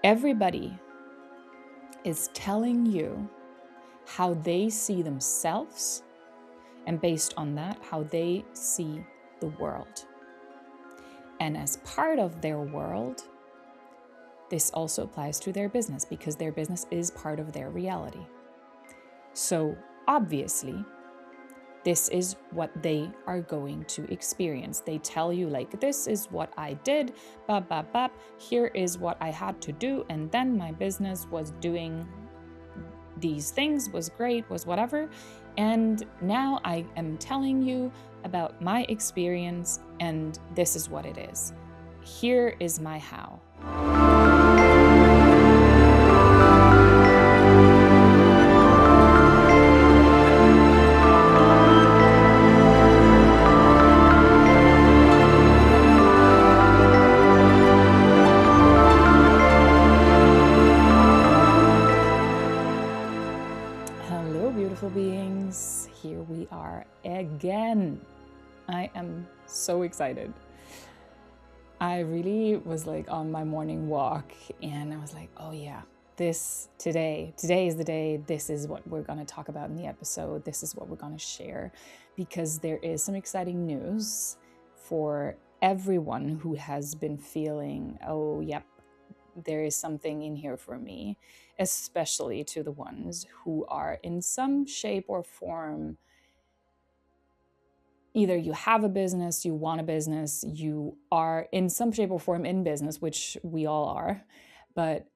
Everybody is telling you how they see themselves, and based on that, how they see the world. And as part of their world, this also applies to their business because their business is part of their reality. So obviously, this is what they are going to experience. They tell you, like, this is what I did, bap, bap, bap, here is what I had to do, and then my business was doing these things, was great, was whatever. And now I am telling you about my experience, and this is what it is. Here is my how. Hello, beautiful beings. Here we are again. I am so excited. I really was like on my morning walk and I was like, oh yeah, today is the day. This is what we're going to talk about in the episode. This is what we're going to share, because there is some exciting news for everyone who has been feeling, oh, yep, there is something in here for me, especially to the ones who are in some shape or form. Either you have a business, you want a business, you are in some shape or form in business, which we all are, but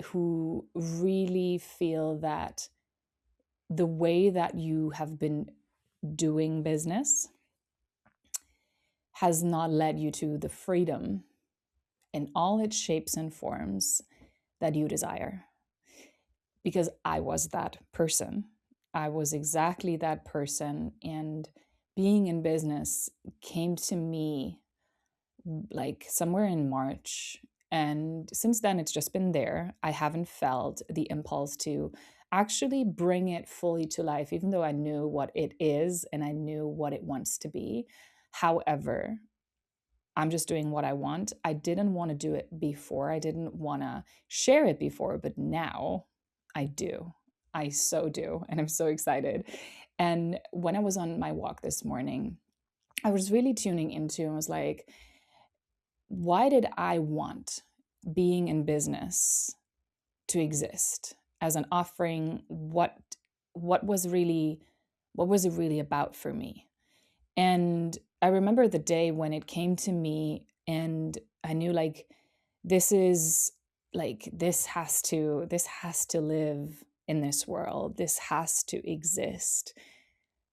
who really feel that the way that you have been doing business has not led you to the freedom in all its shapes and forms that you desire. Because I was that person. I was exactly that person. And being in business came to me like somewhere in March. And since then, it's just been there. I haven't felt the impulse to actually bring it fully to life, even though I knew what it is and I knew what it wants to be. However, I'm just doing what I want. I didn't want to do it before. I didn't want to share it before, but now I do. I so do. And I'm so excited. And when I was on my walk this morning, I was really tuning into and was like, why did I want being in business to exist as an offering? What was really, what was it really about for me? And I remember the day when it came to me and I knew like this is like this has to live in this world. This has to exist.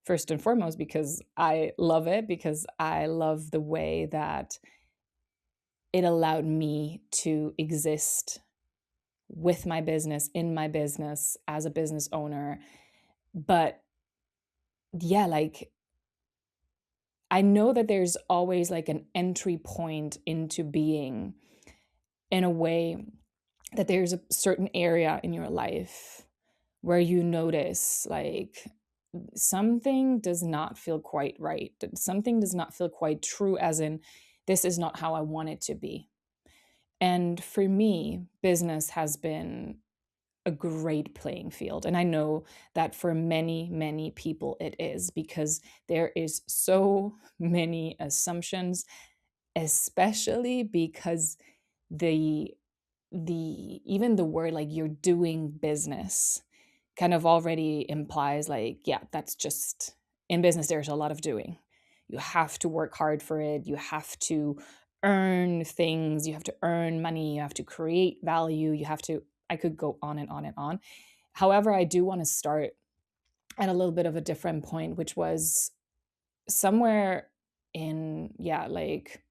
First and foremost because I love it, because I love the way that it allowed me to exist with my business, in my business, as a business owner. But yeah, like I know that there's always like an entry point into being, in a way that there's a certain area in your life where you notice like something does not feel quite right. Something does not feel quite true, as in, this is not how I want it to be. And for me, business has been a great playing field. And I know that for many, many people it is, because there is so many assumptions, especially because the even the word like you're doing business kind of already implies like, yeah, that's just, in business there's a lot of doing. You have to work hard for it. You have to earn things. You have to earn money. You have to create value. You have to, I could go on and on and on. However, I do want to start at a little bit of a different point, which was somewhere in, yeah, like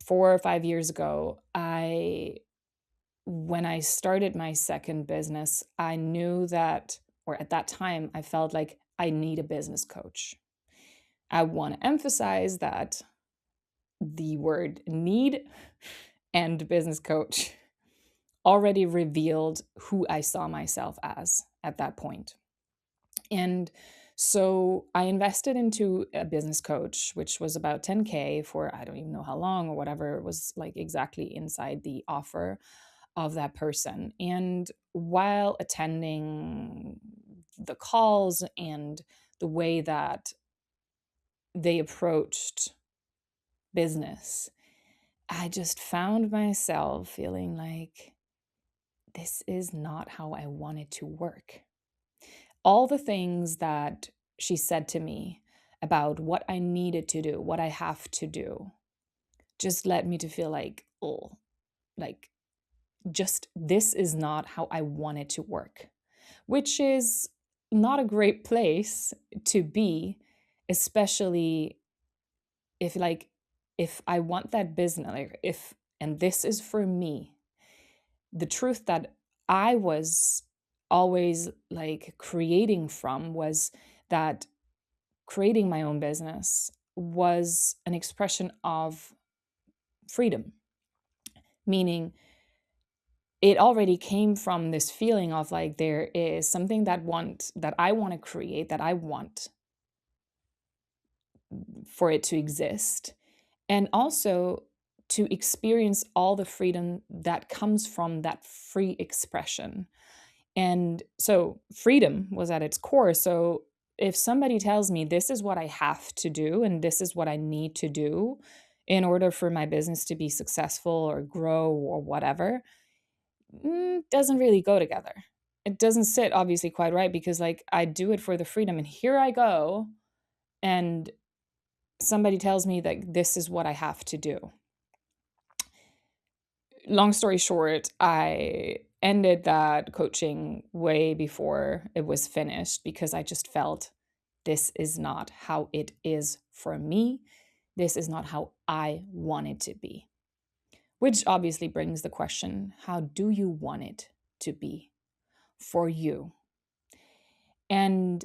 4 or 5 years ago, when I started my second business, I knew that, or at that time, I felt like I need a business coach. I want to emphasize that the word need and business coach already revealed who I saw myself as at that point. And so I invested into a business coach, which was about 10K for I don't even know how long or whatever it was like exactly inside the offer. of that person. And while attending the calls and the way that they approached business, I just found myself feeling like this is not how I wanted to work. All the things that she said to me about what I needed to do, what I have to do, just led me to feel like, oh, like just this is not how I wanted to work, which is not a great place to be, especially if if I want that business, like if and this is for me, the truth that I was always like creating from was that creating my own business was an expression of freedom, meaning it already came from this feeling of like there is something that I want to create, that I want for it to exist, and also to experience all the freedom that comes from that free expression. And so freedom was at its core. So if somebody tells me this is what I have to do and this is what I need to do in order for my business to be successful or grow or whatever, doesn't really go together. It doesn't sit obviously quite right, because like I do it for the freedom, and here I go and somebody tells me that this is what I have to do. Long story short, I ended that coaching way before it was finished because I just felt this is not how it is for me. This is not how I want it to be. Which obviously brings the question, how do you want it to be for you? And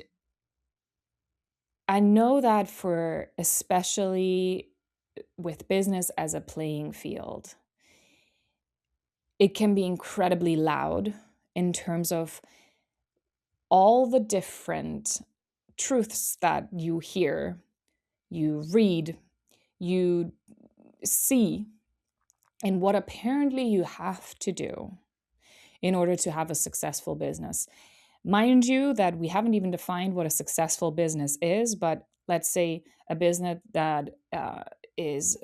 I know that for especially with business as a playing field, it can be incredibly loud in terms of all the different truths that you hear, you read, you see, and what apparently you have to do in order to have a successful business. Mind you, that we haven't even defined what a successful business is, but let's say a business that is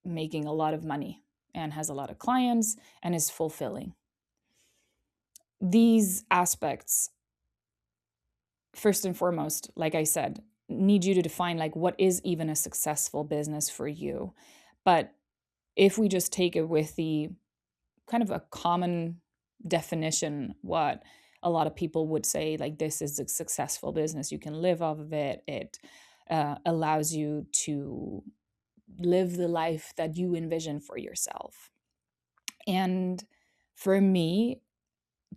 making a lot of money and has a lot of clients and is fulfilling. These aspects, first and foremost, like I said, need you to define like what is even a successful business for you. But if we just take it with the kind of a common definition, what a lot of people would say, like this is a successful business, you can live off of it, it allows you to live the life that you envision for yourself. And for me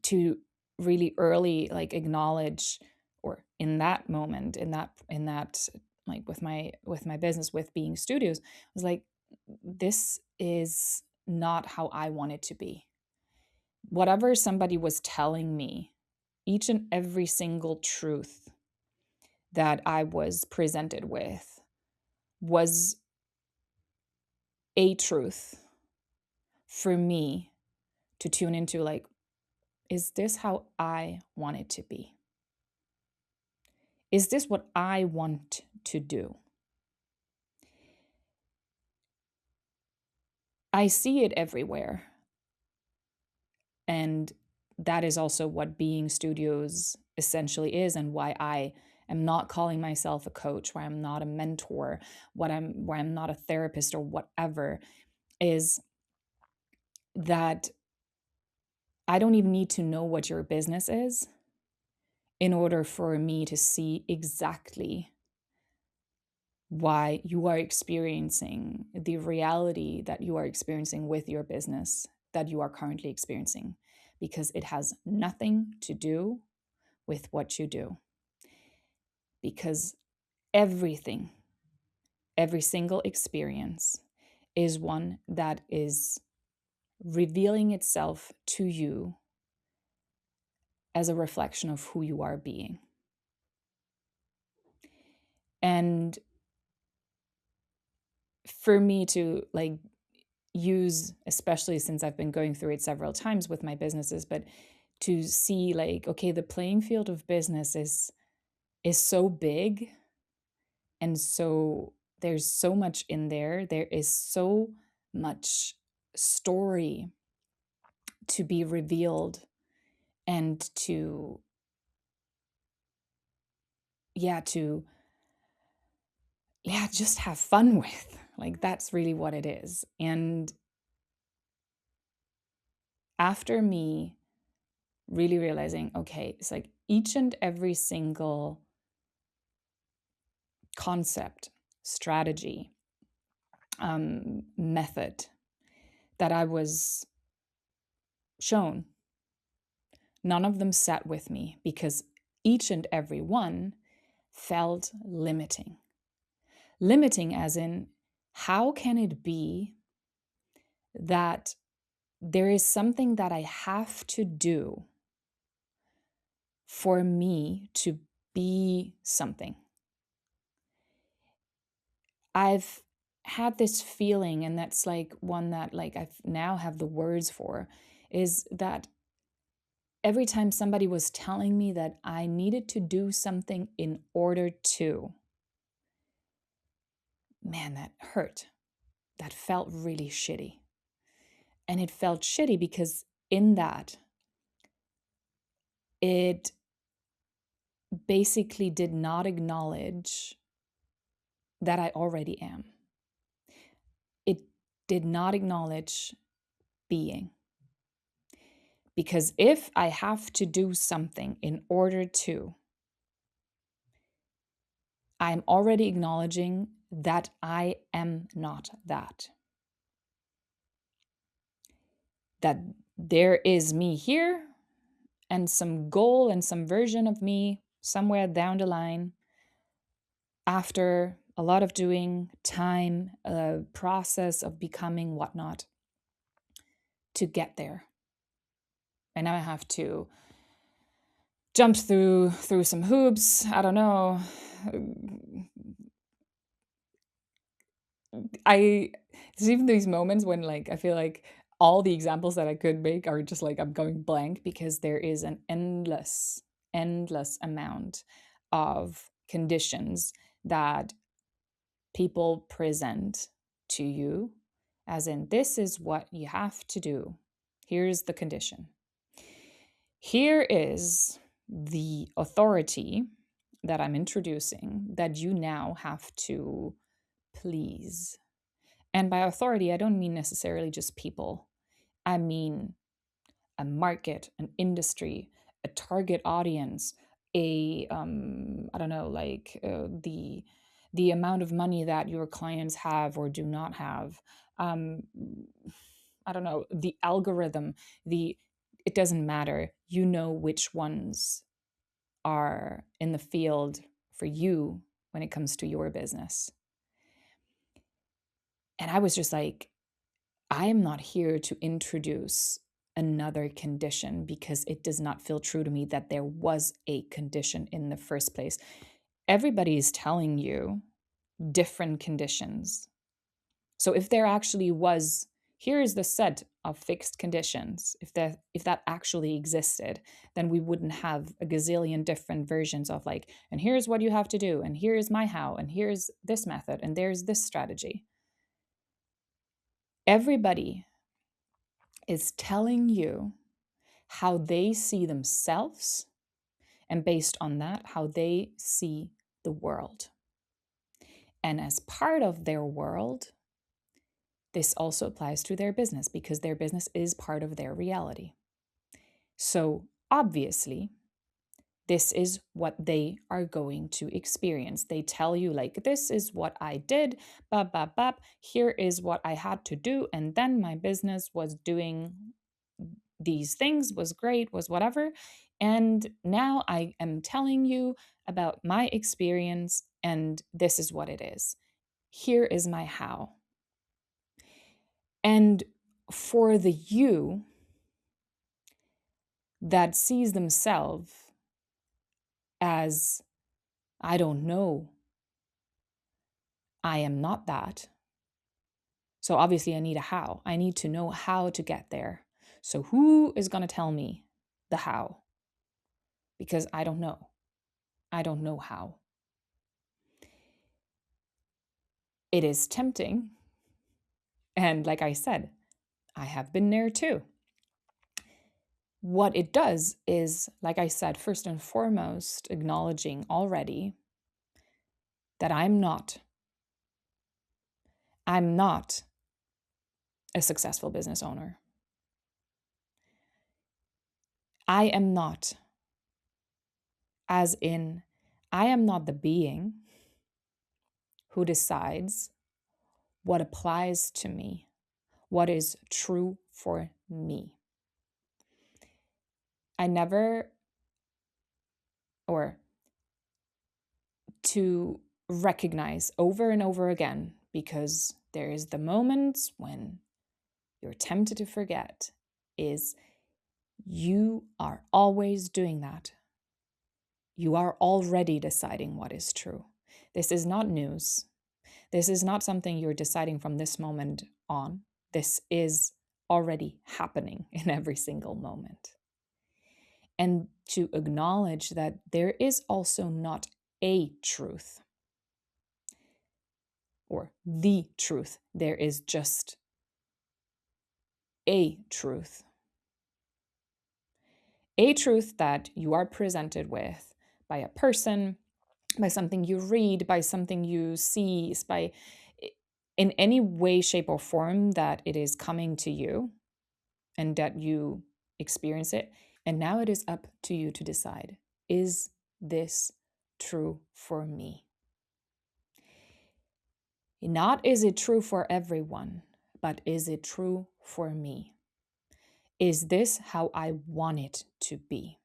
to really early like acknowledge, or in that moment, in that like with my business, with being studios, I was like, this is not how I want it to be. Whatever somebody was telling me, each and every single truth that I was presented with was a truth for me to tune into, like, is this how I want it to be? Is this what I want to do? I see it everywhere. And that is also what being studios essentially is, and why I am not calling myself a coach, why I'm not a mentor, why I'm not a therapist or whatever, is that I don't even need to know what your business is in order for me to see exactly why you are experiencing the reality that you are experiencing with your business that you are currently experiencing, because it has nothing to do with what you do. Because everything, every single experience is one that is revealing itself to you as a reflection of who you are being. And for me to like use, especially since I've been going through it several times with my businesses, but to see like, okay, the playing field of business is so big, and so there's so much in there. There is so much story to be revealed and to, yeah, to, yeah, just have fun with. Like, that's really what it is. And after me really realizing, okay, it's like each and every single concept, strategy, method that I was shown, none of them sat with me because each and every one felt limiting. Limiting, as in, how can it be that there is something that I have to do for me to be something? I've had this feeling, and that's like one that like I've now have the words for, is that every time somebody was telling me that I needed to do something in order to, man, that hurt. That felt really shitty. And it felt shitty because in that, it basically did not acknowledge that I already am. It did not acknowledge being. Because if I have to do something in order to, I'm already acknowledging that I am not that. That there is me here and some goal and some version of me somewhere down the line after a lot of doing, time, a process of becoming, whatnot, to get there. And now I have to jump through some hoops. I don't know. There's even these moments when like I feel like all the examples that I could make are just like I'm going blank because there is an endless amount of conditions that people present to you, as in, this is what you have to do. Here's the condition. Here is the authority that I'm introducing that you now have to please. And by authority, I don't mean necessarily just people. I mean a market, an industry, a target audience, I don't know, like the amount of money that your clients have or do not have. Um, I don't know, the algorithm, it doesn't matter. You know which ones are in the field for you when it comes to your business. And I was just like, I am not here to introduce another condition because it does not feel true to me that there was a condition in the first place. Everybody is telling you different conditions. So if there actually was, here is the set of fixed conditions, if that actually existed, then we wouldn't have a gazillion different versions of like, and here's what you have to do, and here's my how, and here's this method, and there's this strategy. Everybody is telling you how they see themselves, and based on that, how they see the world. And as part of their world, this also applies to their business because their business is part of their reality. So obviously, this is what they are going to experience. They tell you, like, this is what I did, bap, bap, bap. Here is what I had to do. And then my business was doing these things, was great, was whatever. And now I am telling you about my experience, and this is what it is. Here is my how. And for the you that sees themselves as, I don't know, I am not that, So obviously I need a how. I need to know how to get there. So who is going to tell me the how? Because I don't know. I don't know how. It is tempting. And like I said, I have been there too. What it does is, like I said, first and foremost, acknowledging already that I'm not a successful business owner. I am not, as in, I am not the being who decides what applies to me, what is true for me. I never, or to recognize over and over again, because there is the moments when you're tempted to forget, is you are always doing that. You are already deciding what is true. This is not news. This is not something you're deciding from this moment on. This is already happening in every single moment. And to acknowledge that there is also not a truth or the truth. There is just a truth. A truth that you are presented with by a person, by something you read, by something you see, by in any way, shape, or form that it is coming to you and that you experience it. And now it is up to you to decide, is this true for me? Not is it true for everyone, but is it true for me? Is this how I want it to be?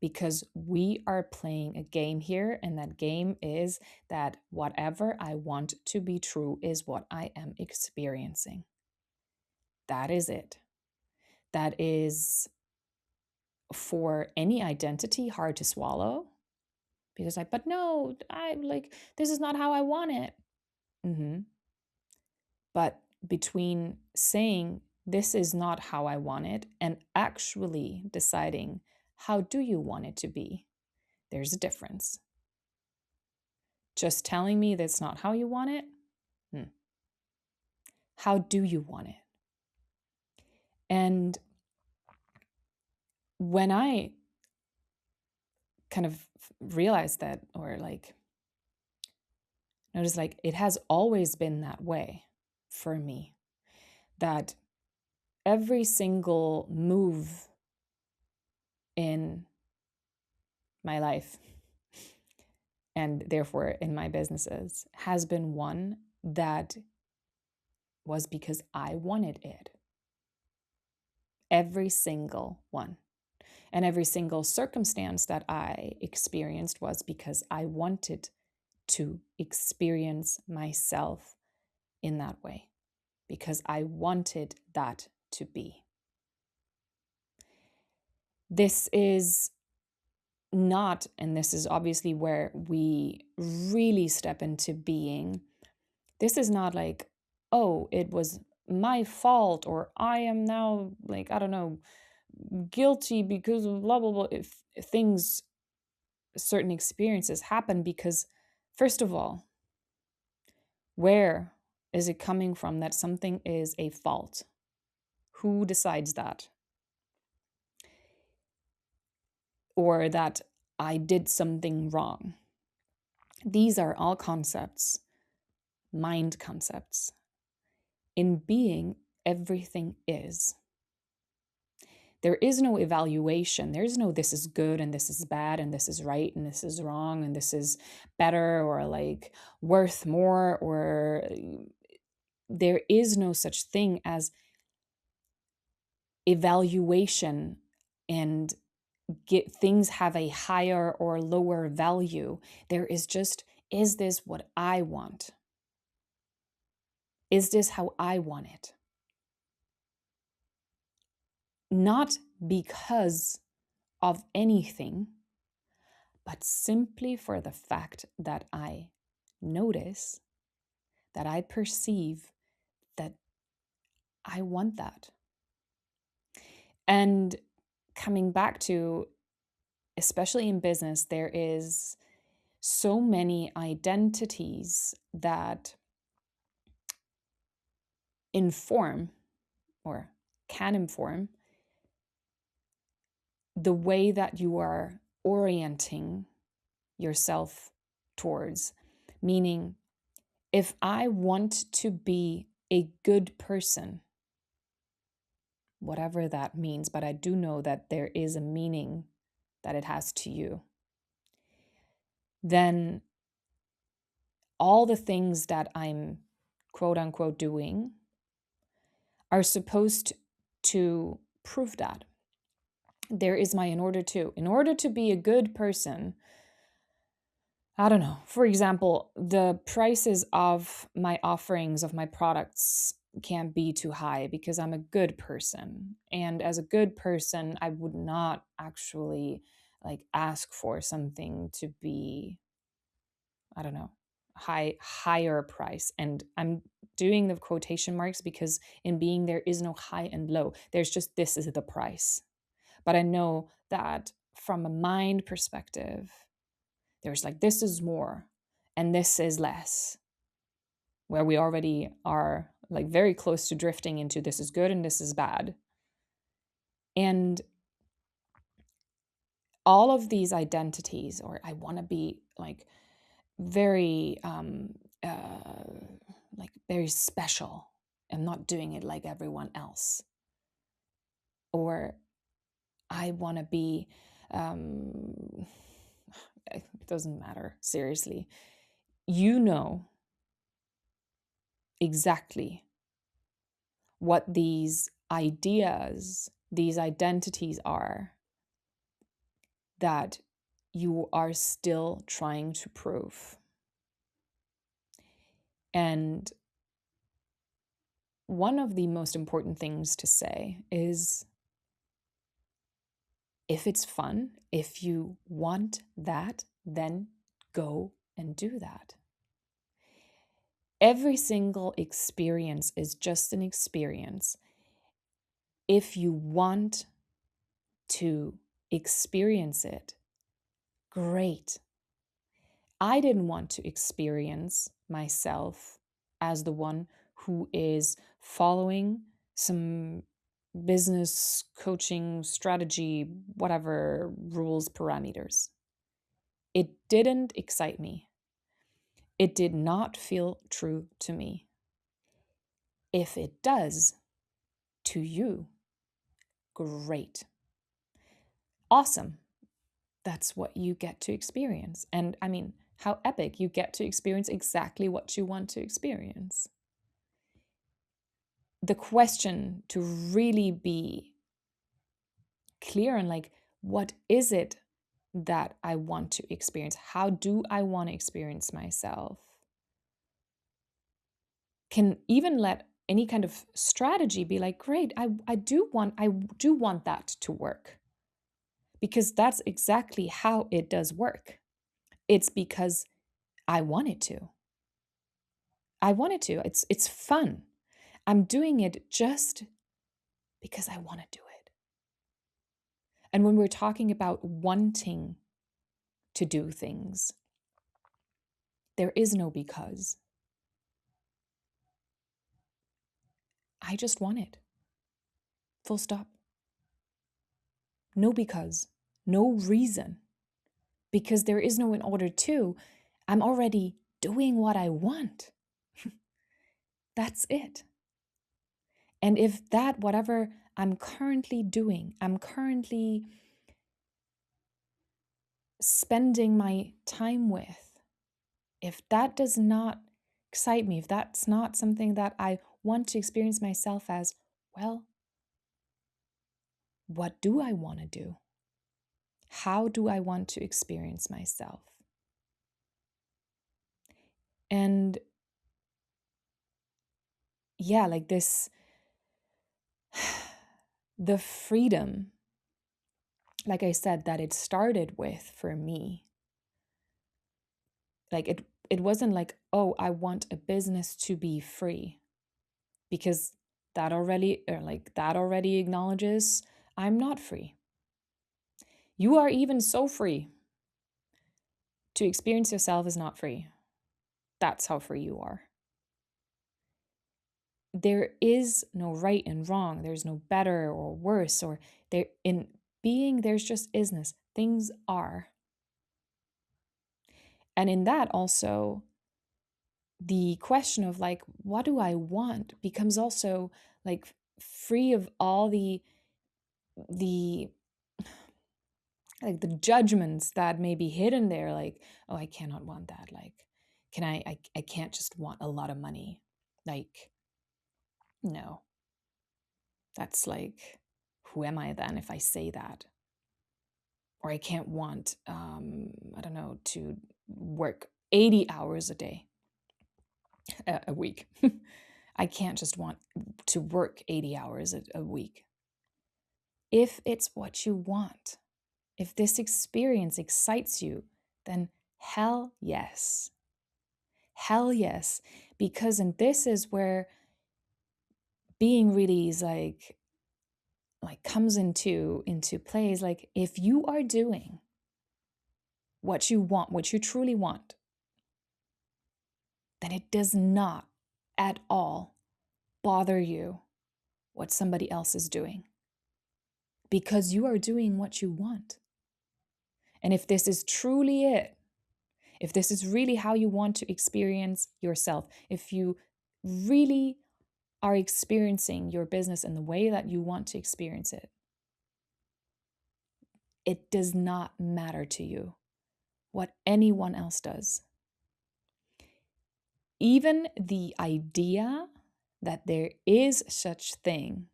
Because we are playing a game here, and that game is that whatever I want to be true is what I am experiencing. That is it. That is, for any identity, hard to swallow, because but no, I like, this is not how I want it. But between saying this is not how I want it and actually deciding how do you want it to be, there's a difference. Just telling me that's not how you want it, how do you want it? And when I kind of realized that, or like noticed, like, it has always been that way for me, that every single move in my life, and therefore in my businesses, has been one that was because I wanted it. Every single one. And every single circumstance that I experienced was because I wanted to experience myself in that way, because I wanted that to be. This is not, and this is obviously where we really step into being, this is not like, oh, it was my fault, or I am now, like, I don't know, guilty because of blah, blah, blah. If things, certain experiences happen, because first of all, where is it coming from that something is a fault? Who decides that? Or that I did something wrong? These are all concepts, mind concepts. In being, everything is. There is no evaluation. There's no this is good and this is bad and this is right and this is wrong and this is better or like worth more, or there is no such thing as evaluation and things have a higher or lower value. There is just, is this what I want? Is this how I want it? Not because of anything, but simply for the fact that I notice, that I perceive that I want that. And coming back to, especially in business, there is so many identities that inform or can inform the way that you are orienting yourself towards. Meaning, if I want to be a good person, whatever that means, but I do know that there is a meaning that it has to you, then all the things that I'm quote unquote doing are supposed to prove that. There is my in order to be a good person. I don't know. For example, the prices of my offerings of my products can't be too high because I'm a good person. And as a good person, I would not actually like ask for something to be, I don't know, higher price. And I'm doing the quotation marks because in being there is no high and low. There's just this is the price. But I know that from a mind perspective, there's like this is more and this is less, where we already are like very close to drifting into this is good and this is bad. And all of these identities, or I want to be like very like very special. I'm not doing it like everyone else. Or I want to be it doesn't matter, seriously. You know exactly what these ideas, these identities are that you are still trying to prove. And one of the most important things to say is if it's fun, if you want that, then go and do that. Every single experience is just an experience. If you want to experience it, great. I didn't want to experience myself as the one who is following some business coaching strategy, whatever rules, parameters. It didn't excite me. It did not feel true to me. If it does to you, great. Awesome. That's what you get to experience. And I mean, how epic, you get to experience exactly what you want to experience. The question to really be clear on, like, what is it that I want to experience? How do I want to experience myself? Can even let any kind of strategy be like, great, I do want that to work. Because that's exactly how it does work. It's because I want it to. I want it to. It's fun. I'm doing it just because I want to do it. And when we're talking about wanting to do things, there is no because. I just want it. Full stop. No because. No reason. Because there is no in order to. I'm already doing what I want. That's it. And if that, whatever I'm currently doing, I'm currently spending my time with, if that does not excite me, if that's not something that I want to experience myself as, well, what do I want to do? How do I want to experience myself? And yeah, like this, the freedom, like I said, that it started with for me, like it wasn't like, oh, I want a business to be free, because that already acknowledges I'm not free. You are even so free. To experience yourself is not free. That's how free you are. There is no right and wrong. There's no better or worse, or there in being, there's just isness. Things are. And in that also, the question of like, what do I want becomes also like free of all the like the judgments that may be hidden there, like, oh, I cannot want that. Like, I can't just want a lot of money. Like, no. That's like, who am I then if I say that? Or I can't want, I don't know, to work 80 hours a day, a week. I can't just want to work 80 hours a week. If it's what you want, if this experience excites you, then hell yes. Hell yes. Because, and this is where being really is like comes into plays. Like, if you are doing what you want, what you truly want, then it does not at all bother you what somebody else is doing, because you are doing what you want. And if this is truly it, if this is really how you want to experience yourself, if you really are experiencing your business in the way that you want to experience it, it does not matter to you what anyone else does. Even the idea that there is such thing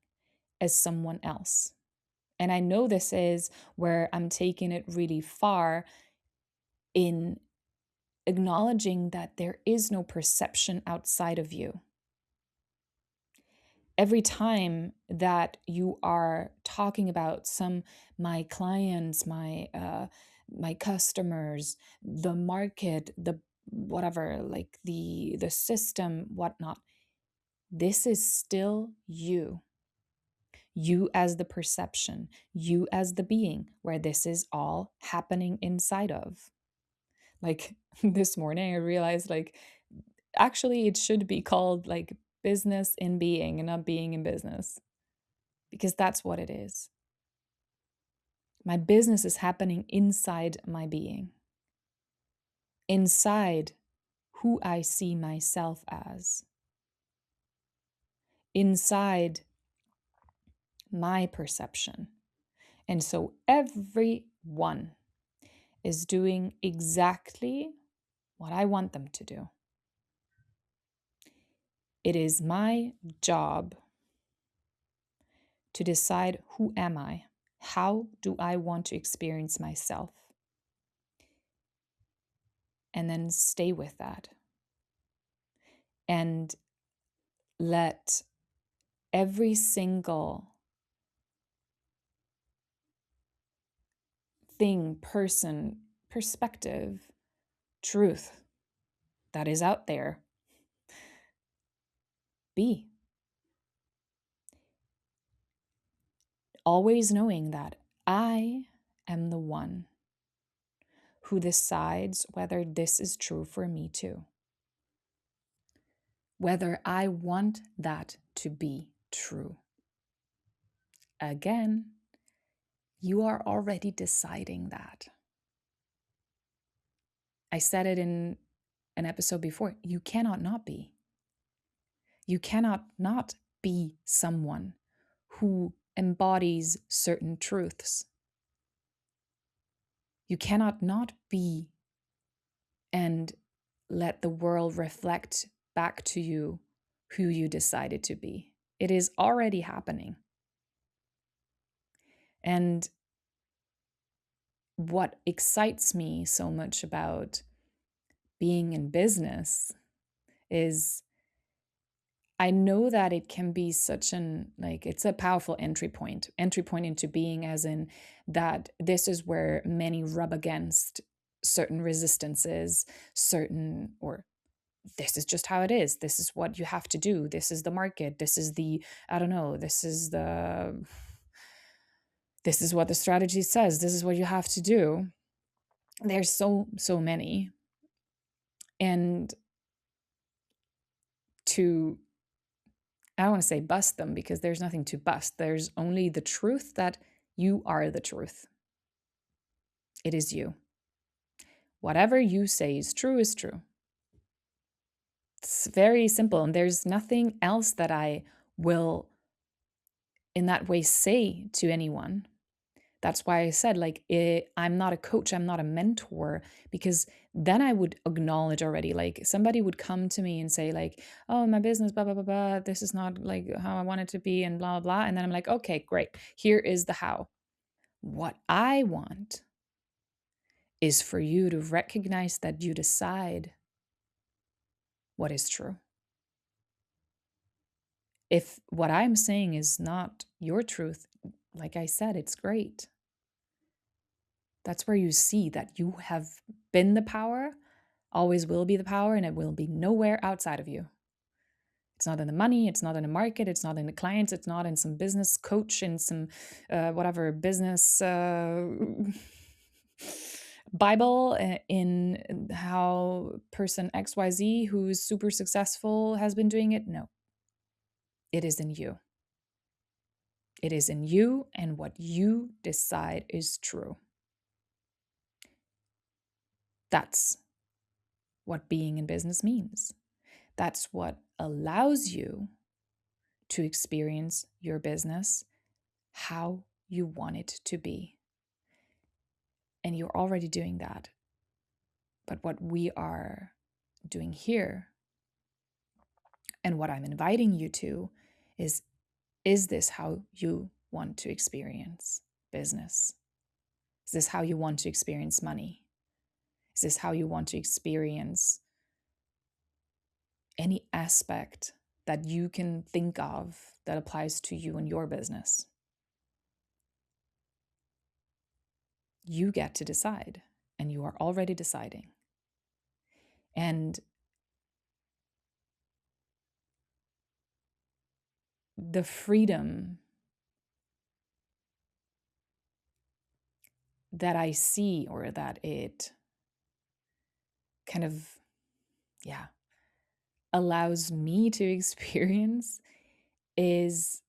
as someone else. And I know this is where I'm taking it really far in acknowledging that there is no perception outside of you. Every time that you are talking about my clients, my customers, the market, the whatever, like the system, whatnot, this is still you. You as the perception, you as the being, where this is all happening inside of. Like this morning, I realized, like, actually, it should be called like business in being and not being in business, because that's what it is. My business is happening inside my being, inside who I see myself as, inside my perception. And so everyone is doing exactly what I want them to do. It is my job to decide, who am I? How do I want to experience myself? And then stay with that. And let every single thing, person, perspective, truth that is out there be. Always knowing that I am the one who decides whether this is true for me too. Whether I want that to be true. Again, you are already deciding that. I said it in an episode before. You cannot not be. You cannot not be someone who embodies certain truths. You cannot not be and let the world reflect back to you who you decided to be. It is already happening. And what excites me so much about being in business is I know that it can be such it's a powerful entry point into being, as in that this is where many rub against certain resistances, certain, or this is just how it is. This is what you have to do. This is the market. This is the, I don't know, this is what the strategy says. This is what you have to do. There's so many. And to, I don't want to say bust them, because there's nothing to bust. There's only the truth that you are the truth. It is you. Whatever you say is true is true. It's very simple. And there's nothing else that I will in that way say to anyone. That's why I said, like, I'm not a coach, I'm not a mentor, because then I would acknowledge already, like, somebody would come to me and say, like, oh, my business, blah, blah, blah, blah, this is not like how I want it to be, and blah, blah, blah. And then I'm like, okay, great. Here is the how. What I want is for you to recognize that you decide what is true. If what I'm saying is not your truth, like I said, it's great. That's where you see that you have been the power, always will be the power, and it will be nowhere outside of you. It's not in the money, it's not in the market, it's not in the clients, it's not in some business coach and some whatever business Bible in how person XYZ who's super successful has been doing it. No, it is in you. It is in you and what you decide is true. That's what being in business means. That's what allows you to experience your business how you want it to be. And you're already doing that. But what we are doing here and what I'm inviting you to is this how you want to experience business? Is this how you want to experience money? Is this how you want to experience any aspect that you can think of that applies to you and your business? You get to decide, and you are already deciding. And the freedom that I see, or that it kind of, allows me to experience, is,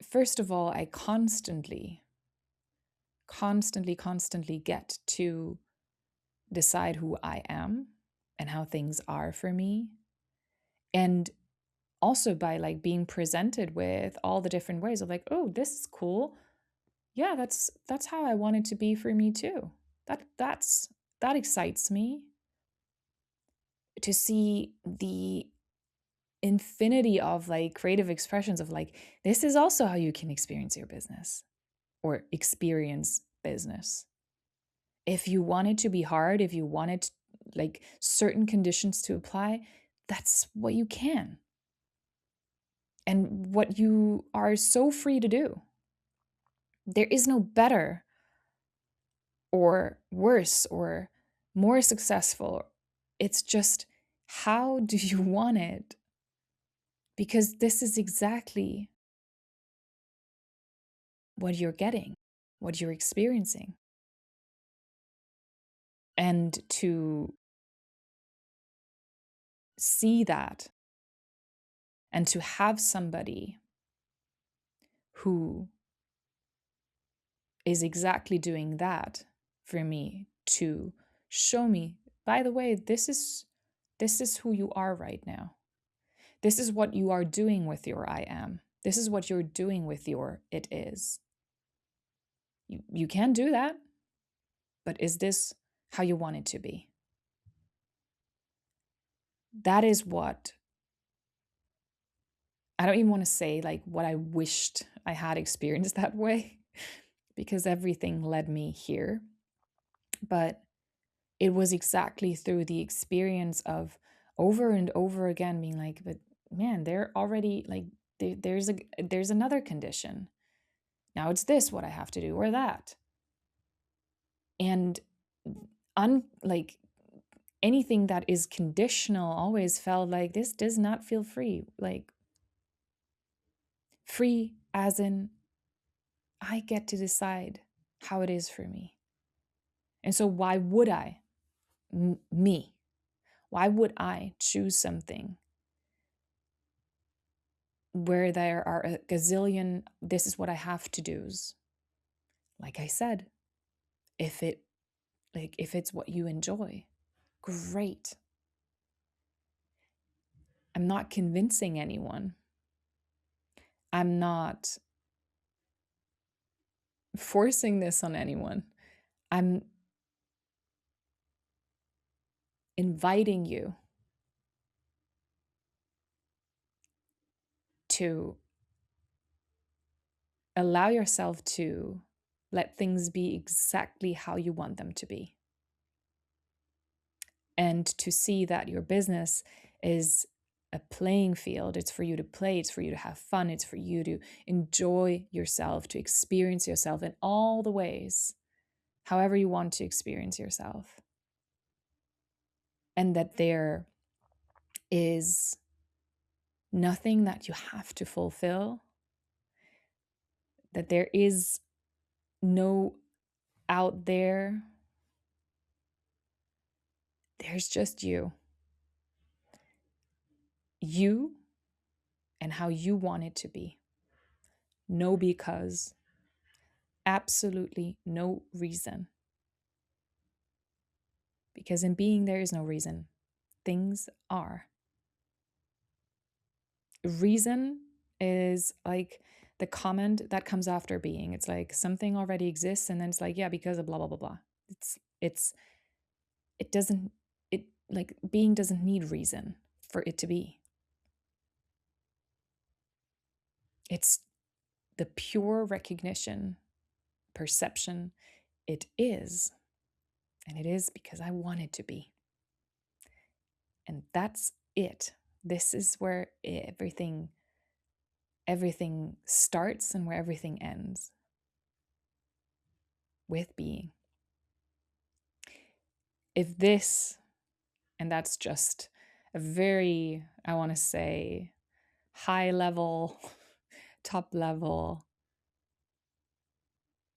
first of all, I constantly get to decide who I am and how things are for me. And also by like being presented with all the different ways of like, oh, this is cool. Yeah, that's how I want it to be for me too. That excites me, to see the infinity of like creative expressions of like, this is also how you can experience your business or experience business. If you want it to be hard, if you wanted like certain conditions to apply, that's what you can. And what you are so free to do. There is no better or worse or more successful. It's just, how do you want it? Because this is exactly what you're getting, what you're experiencing. And to see that and to have somebody who is exactly doing that for me, to show me, by the way, this is who you are right now. This is what you are doing with your I am. This is what you're doing with your it is. You can do that, but is this how you want it to be? That is what, I don't even want to say like what I wished I had experienced that way, because everything led me here. But it was exactly through the experience of over and over again being like, but man, they're already like, there's another condition. Now it's this what I have to do, or that. And like anything that is conditional always felt like this does not feel free. Like free as in I get to decide how it is for me. And so why would I, me, why would I choose something where there are a gazillion, this is what I have to do's? Like I said, if it's what you enjoy, great. I'm not convincing anyone. I'm not forcing this on anyone. I'm inviting you to allow yourself to let things be exactly how you want them to be. And to see that your business is a playing field. It's for you to play, it's for you to have fun, it's for you to enjoy yourself, to experience yourself in all the ways, however you want to experience yourself. And that there is nothing that you have to fulfill, that there is no out there. There's just you. You and how you want it to be. No because. Absolutely no reason. Because in being, there is no reason. Things are. Reason is like the comment that comes after being. It's like something already exists, and then it's like, yeah, because of blah, blah, blah, blah. Being doesn't need reason for it to be. It's the pure recognition, perception. It is. And it is because I want it to be. And that's it. This is where everything starts and where everything ends. With being. If this, and that's just a very, I want to say, high level, top level,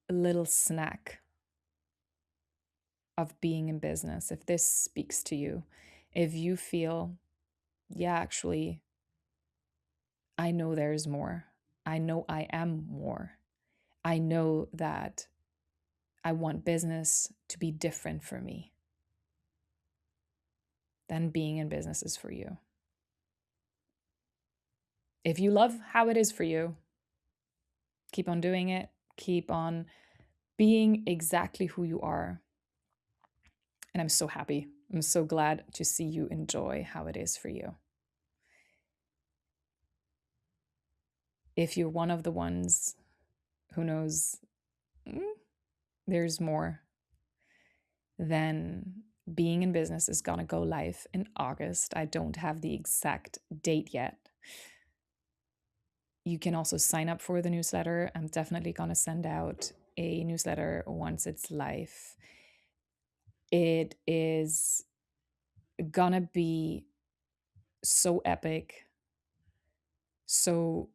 little snack of being in business. If this speaks to you, if you feel, yeah, actually, I know there's more. I know I am more. I know that I want business to be different for me, then being in business is for you. If you love how it is for you, keep on doing it. Keep on being exactly who you are. And I'm so happy. I'm so glad to see you enjoy how it is for you. If you're one of the ones who knows there's more, then being in business is going to go live in August. I don't have the exact date yet. You can also sign up for the newsletter. I'm definitely going to send out a newsletter once it's live. It is going to be so epic. So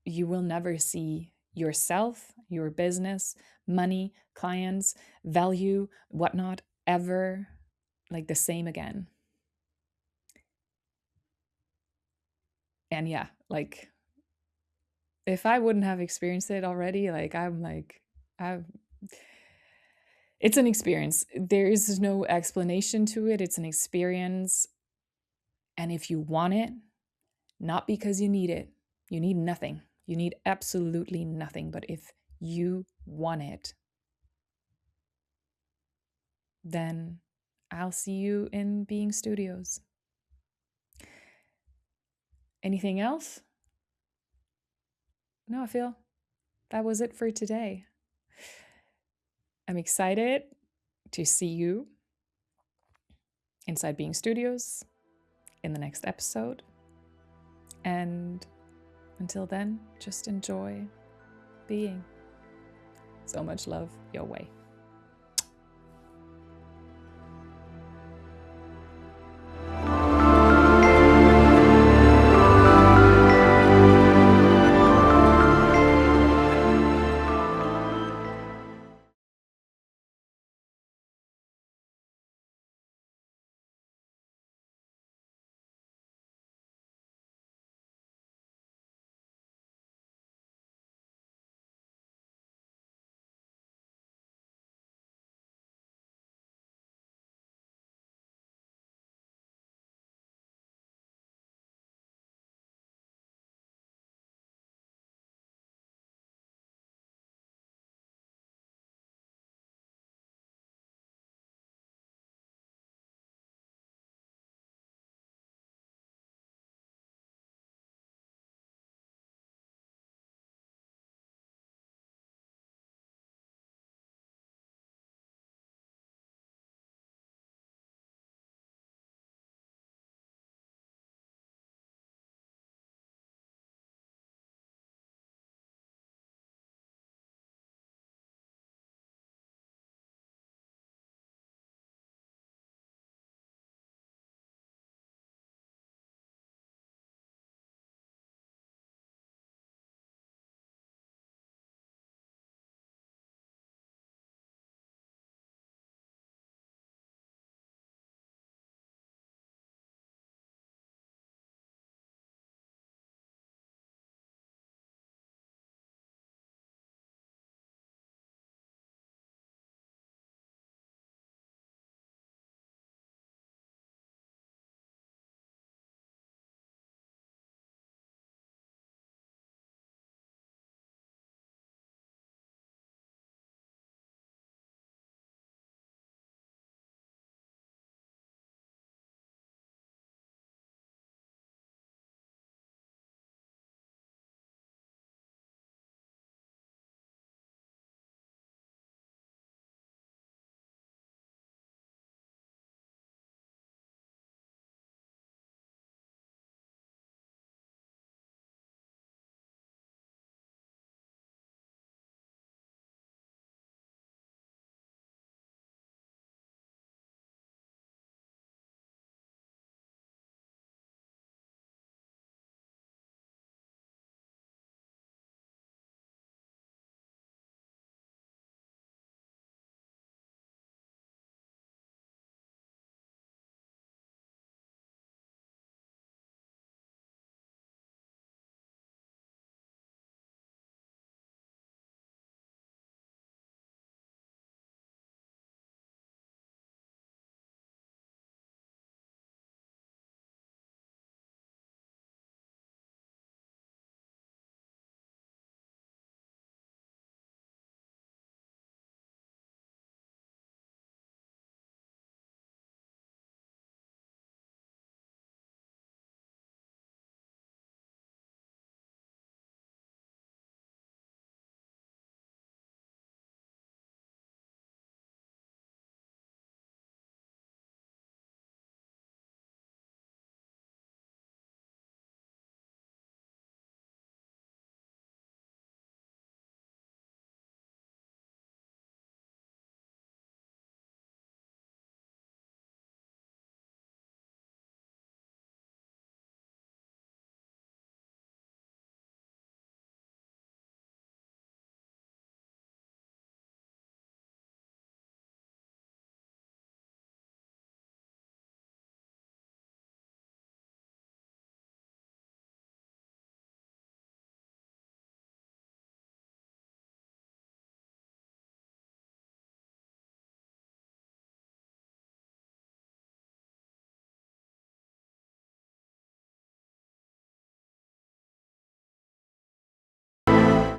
you will never see yourself, your business, money, clients, value, whatnot, ever like the same again. And yeah, like if I wouldn't have experienced it already, it's an experience. There is no explanation to it. It's an experience. And if you want it, not because you need nothing. You need absolutely nothing. But if you want it, then I'll see you in Being Studios. Anything else? No, I feel that was it for today. I'm excited to see you inside Being Studios in the next episode. And until then, just enjoy being. So much love your way.